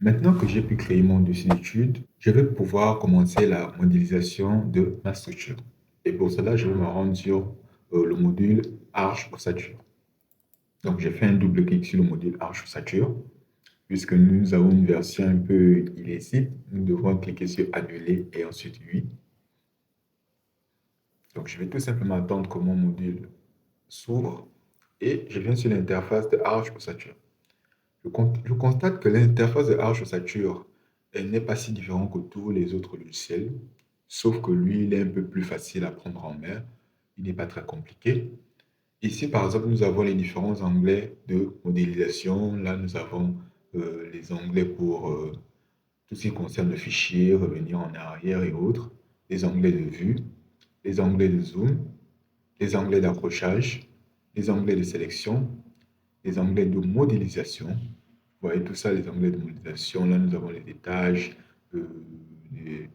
Maintenant que j'ai pu créer mon dossier d'études, je vais pouvoir commencer la modélisation de ma structure. Et pour cela, je vais me rendre sur le module arche ossature. Donc, j'ai fait un double clic sur le module arche ossature. Puisque nous avons une version un peu illisible, nous devrons cliquer sur annuler et ensuite oui. Donc, je vais tout simplement attendre que mon module s'ouvre et je viens sur l'interface de arche ossature. Je constate que l'interface de Arch Ossature elle n'est pas si différente que tous les autres logiciels, sauf que lui, il est un peu plus facile à prendre en main. Il n'est pas très compliqué. Ici, par exemple, nous avons les différents onglets de modélisation. Là, nous avons les onglets pour tout ce qui concerne le fichier, revenir en arrière et autres, les onglets de vue, les onglets de zoom, les onglets d'accrochage, les onglets de sélection, les onglets de modélisation. Vous voyez tout ça, les onglets de modélisation. Là, nous avons les étages, euh, les,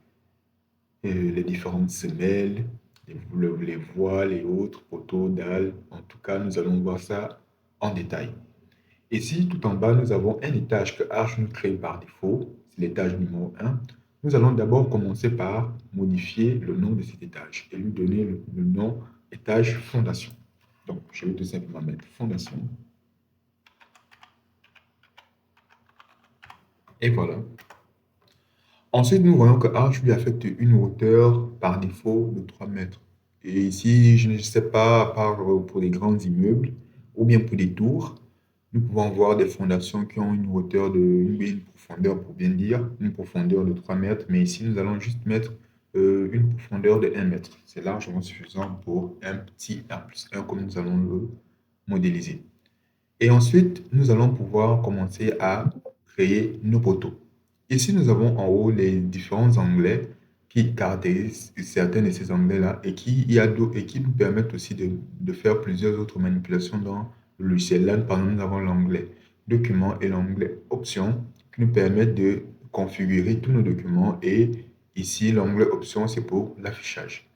les différentes semelles, les voiles et autres, poteaux, dalles. En tout cas, nous allons voir ça en détail. Ici, tout en bas, nous avons un étage que Arch nous crée par défaut. C'est l'étage numéro 1. Nous allons d'abord commencer par modifier le nom de cet étage et lui donner le nom étage fondation. Donc, je vais tout simplement mettre fondation. Et voilà. Ensuite, nous voyons que Arch lui affecte une hauteur par défaut de 3 mètres. Et ici, je ne sais pas, à part pour les grands immeubles ou bien pour des tours, nous pouvons voir des fondations qui ont une hauteur une profondeur, pour bien dire, une profondeur de 3 mètres. Mais ici, nous allons juste mettre une profondeur de 1 mètre. C'est largement suffisant pour un petit R+1 comme nous allons le modéliser. Et ensuite, nous allons pouvoir commencer à créer nos poteaux. Ici, nous avons en haut les différents onglets qui caractérisent certains de ces onglets-là et qui nous permettent aussi de faire plusieurs autres manipulations dans le logiciel. Là, par exemple, nous avons l'onglet Documents et l'onglet Options qui nous permettent de configurer tous nos documents. Et ici, l'onglet Options, c'est pour l'affichage.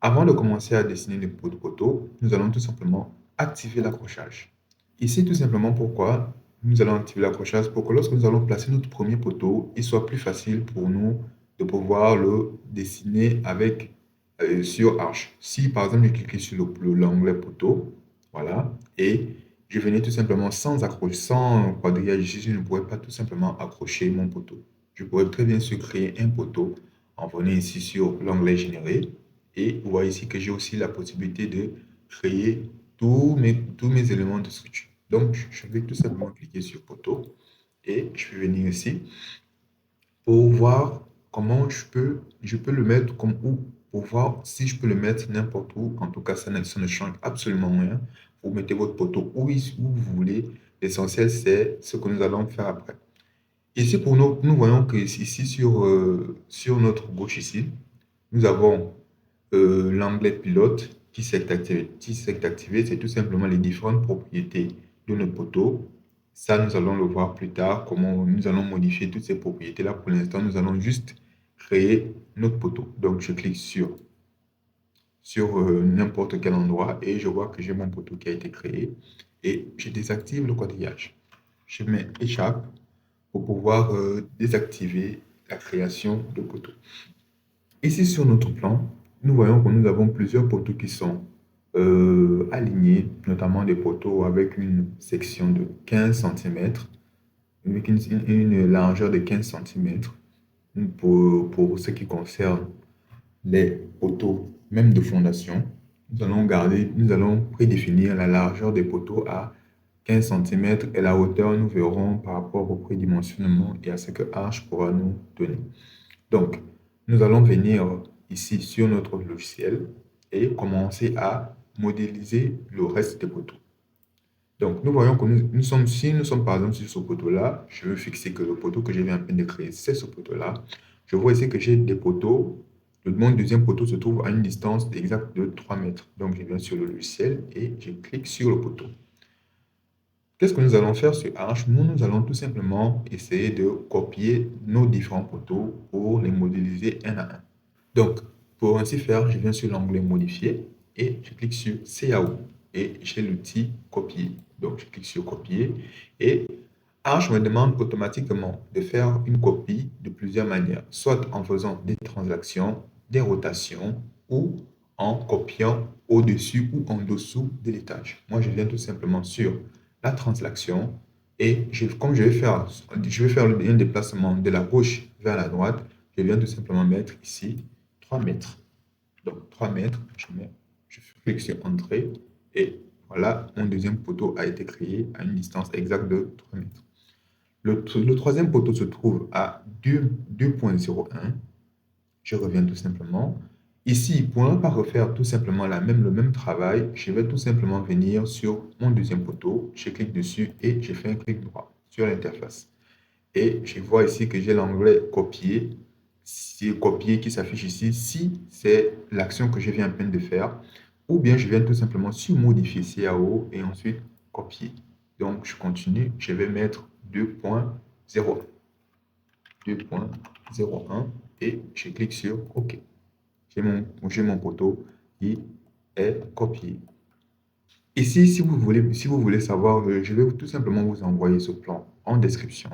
Avant de commencer à dessiner les poteaux, nous allons tout simplement activer l'accrochage. Ici, tout simplement pourquoi nous allons activer l'accrochage pour que lorsque nous allons placer notre premier poteau, il soit plus facile pour nous de pouvoir le dessiner sur Arch. Si par exemple, je clique sur l'onglet poteau, voilà, et je venais tout simplement sans accroche, sans quadrillage ici, je ne pourrais pas tout simplement accrocher mon poteau. Je pourrais très bien se créer un poteau en venant ici sur l'onglet générer. Et vous voyez ici que j'ai aussi la possibilité de créer tous mes éléments de structure. Donc, je vais tout simplement cliquer sur poteau et je vais venir ici pour voir comment je peux le mettre comme où, pour voir si je peux le mettre n'importe où. En tout cas, ça ne change absolument rien. Vous mettez votre poteau où vous voulez. L'essentiel, c'est ce que nous allons faire après. Ici, pour nous voyons que ici, sur notre gauche ici, nous avons l'onglet pilote qui s'est activé, c'est tout simplement les différentes propriétés de notre poteau. Ça, nous allons le voir plus tard, comment nous allons modifier toutes ces propriétés-là. Pour l'instant, nous allons juste créer notre poteau. Donc, je clique sur n'importe quel endroit et je vois que j'ai mon poteau qui a été créé et je désactive le quadrillage. Je mets échappe pour pouvoir désactiver la création de poteau. Ici, sur notre plan, nous voyons que nous avons plusieurs poteaux qui sont alignés, notamment des poteaux avec une section de 15 cm, avec une largeur de 15 cm pour ce qui concerne les poteaux, même de fondation. Nous allons prédéfinir la largeur des poteaux à 15 cm et la hauteur, nous verrons par rapport au prédimensionnement et à ce que Arch pourra nous donner. Donc, nous allons venir ici sur notre logiciel et commencer à modéliser le reste des poteaux. Donc, nous voyons que si nous sommes par exemple sur ce poteau-là, je veux fixer que le poteau que je viens à peine de créer, c'est ce poteau-là. Je vois ici que j'ai des poteaux. Mon deuxième poteau se trouve à une distance exacte de 3 mètres. Donc, je viens sur le logiciel et je clique sur le poteau. Qu'est-ce que nous allons faire sur Arch? Nous allons tout simplement essayer de copier nos différents poteaux pour les modéliser un à un. Donc, pour ainsi faire, je viens sur l'onglet Modifier et je clique sur CAO et j'ai l'outil Copier. Donc, je clique sur Copier et Arch me demande automatiquement de faire une copie de plusieurs manières, soit en faisant des transactions, des rotations ou en copiant au-dessus ou en dessous de l'étage. Moi, je viens tout simplement sur la transaction et comme je vais faire un déplacement de la gauche vers la droite, je viens tout simplement mettre ici 3 mètres. Donc 3 mètres, je clique sur Entrée et voilà, mon deuxième poteau a été créé à une distance exacte de 3 mètres. Le troisième poteau se trouve à 2,01. Je reviens tout simplement. Ici, pour ne pas refaire tout simplement le même travail, je vais tout simplement venir sur mon deuxième poteau. Je clique dessus et je fais un clic droit sur l'interface. Et je vois ici que j'ai l'onglet copier. C'est copier qui s'affiche ici si c'est l'action que je viens à peine de faire. Ou bien je viens tout simplement sur modifier CAO et ensuite copier. Donc je continue, je vais mettre 2.01. 2.01 et je clique sur OK. J'ai mon poteau qui est copié. Ici, si vous voulez savoir, je vais tout simplement vous envoyer ce plan en description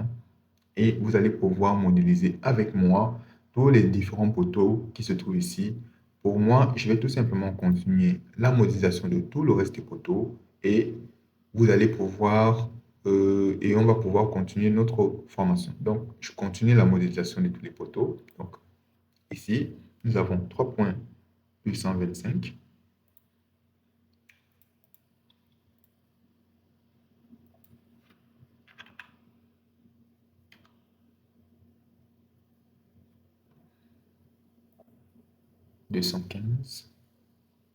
et vous allez pouvoir modéliser avec moi tous les différents poteaux qui se trouvent ici. Pour moi, je vais tout simplement continuer la modélisation de tout le reste des poteaux et vous allez pouvoir, et on va pouvoir continuer notre formation. Donc, je continue la modélisation de tous les poteaux. Donc, ici, nous avons 3.825.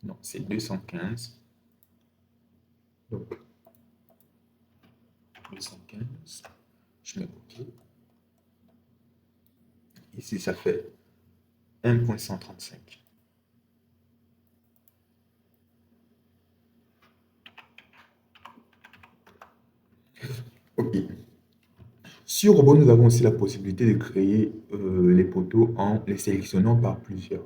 Non, c'est 215. Donc, 215. Je mets OK. Ici, ça fait 1.135. OK. Sur Robot, nous avons aussi la possibilité de créer les poteaux en les sélectionnant par plusieurs.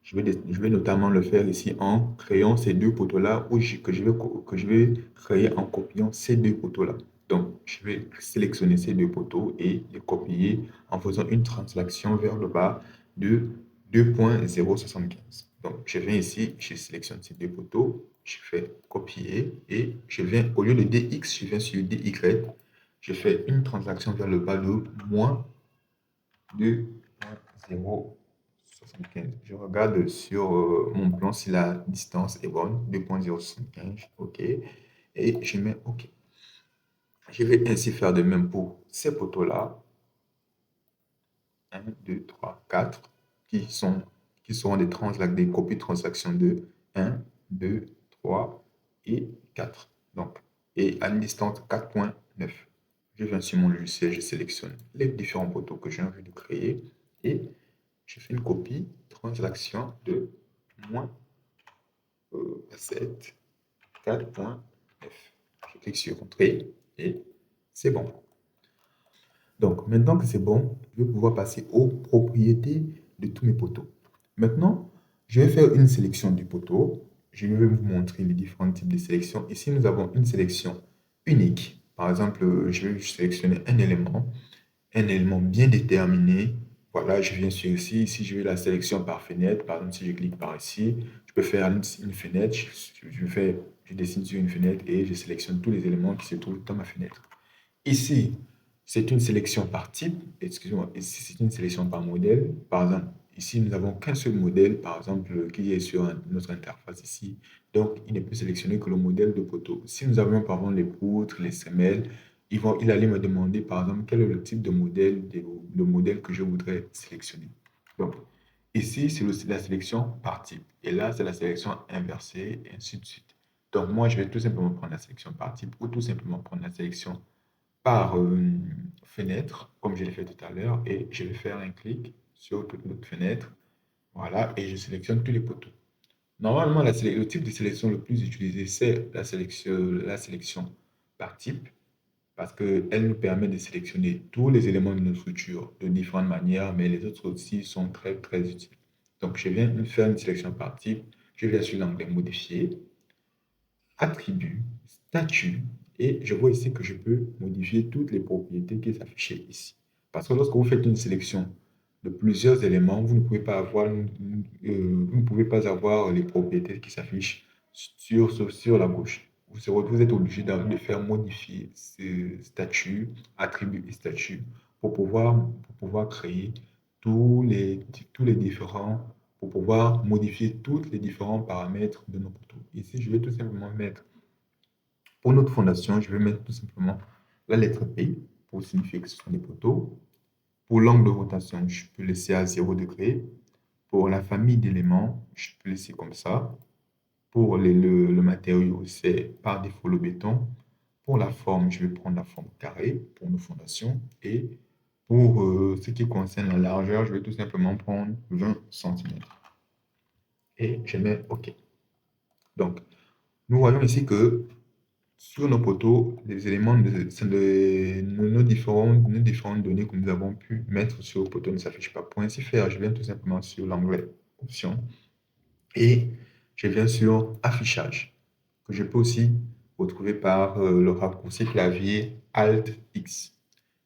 Je vais notamment le faire ici en créant ces deux poteaux-là que je vais créer en copiant ces deux poteaux-là. Donc, je vais sélectionner ces deux poteaux et les copier en faisant une translation vers le bas de 2.075. Donc, je viens ici, je sélectionne ces deux poteaux, je fais copier et je viens, au lieu de DX, je viens sur DY. Je fais une transaction vers le bas de moins 2.075. Je regarde sur mon plan si la distance est bonne, 2.075, OK. Et je mets OK. Je vais ainsi faire de même pour ces poteaux-là. 1, 2, 3, 4, qui seront des copies de transactions de 1, 2, 3 et 4. Donc, et à une distance 4.9. Je viens sur mon logiciel, je sélectionne les différents poteaux que j'ai envie de créer et je fais une copie transaction de moins 7, 4.9. Je clique sur Entrée et c'est bon. Donc, maintenant que c'est bon, je vais pouvoir passer aux propriétés de tous mes poteaux. Maintenant, je vais faire une sélection du poteau. Je vais vous montrer les différents types de sélection. Ici, nous avons une sélection unique. Par exemple, je vais sélectionner un élément bien déterminé. Voilà, je viens sur ici. Ici, je vais la sélection par fenêtre. Par exemple, si je clique par ici, je peux faire une fenêtre. Je dessine sur une fenêtre et je sélectionne tous les éléments qui se trouvent dans ma fenêtre. Ici, c'est une sélection par type, excusez-moi, ici c'est une sélection par modèle. Par exemple, ici nous n'avons qu'un seul modèle, par exemple, qui est sur notre interface ici. Donc, il ne peut sélectionner que le modèle de poteau. Si nous avions par exemple les poutres, les semelles, il allait me demander par exemple quel est le type de modèle, le modèle que je voudrais sélectionner. Donc, ici c'est la sélection par type. Et là, c'est la sélection inversée, et ainsi de suite. Donc, moi, je vais tout simplement prendre la sélection par type ou tout simplement prendre la sélection par fenêtre, comme je l'ai fait tout à l'heure, et je vais faire un clic sur toute notre fenêtre. Voilà, et je sélectionne tous les poteaux. Normalement, le type de sélection le plus utilisé, c'est la sélection par type, parce qu'elle nous permet de sélectionner tous les éléments de notre structure de différentes manières, mais les autres aussi sont très, très utiles. Donc, je viens de faire une sélection par type. Je viens sur l'onglet Modifier, Attributs, Statut, Et je vois ici que je peux modifier toutes les propriétés qui s'affichent ici. Parce que lorsque vous faites une sélection de plusieurs éléments, vous ne pouvez pas avoir les propriétés qui s'affichent sur la gauche. Vous êtes obligé de faire modifier ce statut, attribut et statut pour pouvoir créer tous les, tous les différents, pour pouvoir modifier tous les différents paramètres de nos poteaux. Ici, je vais tout simplement mettre, pour notre fondation, je vais mettre tout simplement la lettre P pour signifier que ce sont des poteaux. Pour l'angle de rotation, je peux laisser à 0 degré. Pour la famille d'éléments, je peux laisser comme ça. Pour le matériau, c'est par défaut le béton. Pour la forme, je vais prendre la forme carrée pour nos fondations. Et pour ce qui concerne la largeur, je vais tout simplement prendre 20 centimètres. Et je mets OK. Donc, nous voyons ici que sur nos poteaux, les éléments, nos différentes données que nous avons pu mettre sur le poteau ne s'affichent pas. Pour ainsi faire, je viens tout simplement sur l'onglet Options et je viens sur Affichage, que je peux aussi retrouver par le raccourci clavier Alt X.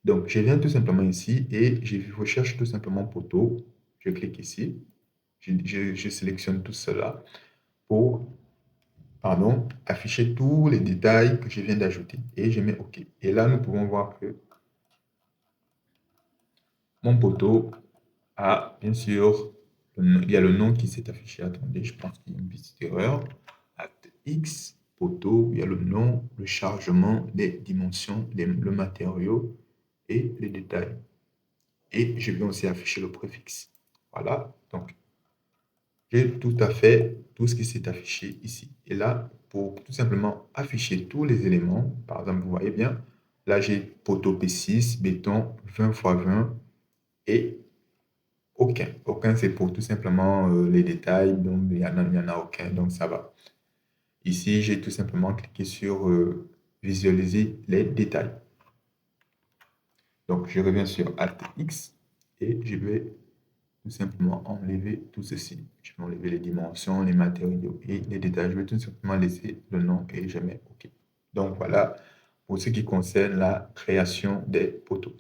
Donc, je viens tout simplement ici et je recherche tout simplement poteau. Je clique ici, je sélectionne tout cela pour afficher tous les détails que je viens d'ajouter. Et je mets OK. Et là, nous pouvons voir que mon poteau a, bien sûr, il y a le nom qui s'est affiché. Attendez, je pense qu'il y a une petite erreur. Acte X, poteau, il y a le nom, le chargement, les dimensions, le matériau et les détails. Et je viens aussi afficher le préfixe. Voilà, donc j'ai tout à fait tout ce qui s'est affiché ici. Et là, pour tout simplement afficher tous les éléments, par exemple, vous voyez bien, là j'ai poteau P6, béton 20 x 20 et aucun. Aucun, c'est pour tout simplement les détails, donc il y en a aucun, donc ça va. Ici, j'ai tout simplement cliqué sur visualiser les détails. Donc, je reviens sur Alt X et je vais tout simplement enlever tout ceci. Je vais enlever les dimensions, les matériaux et les détails. Je vais tout simplement laisser le nom et je mets OK. Donc voilà pour ce qui concerne la création des poteaux.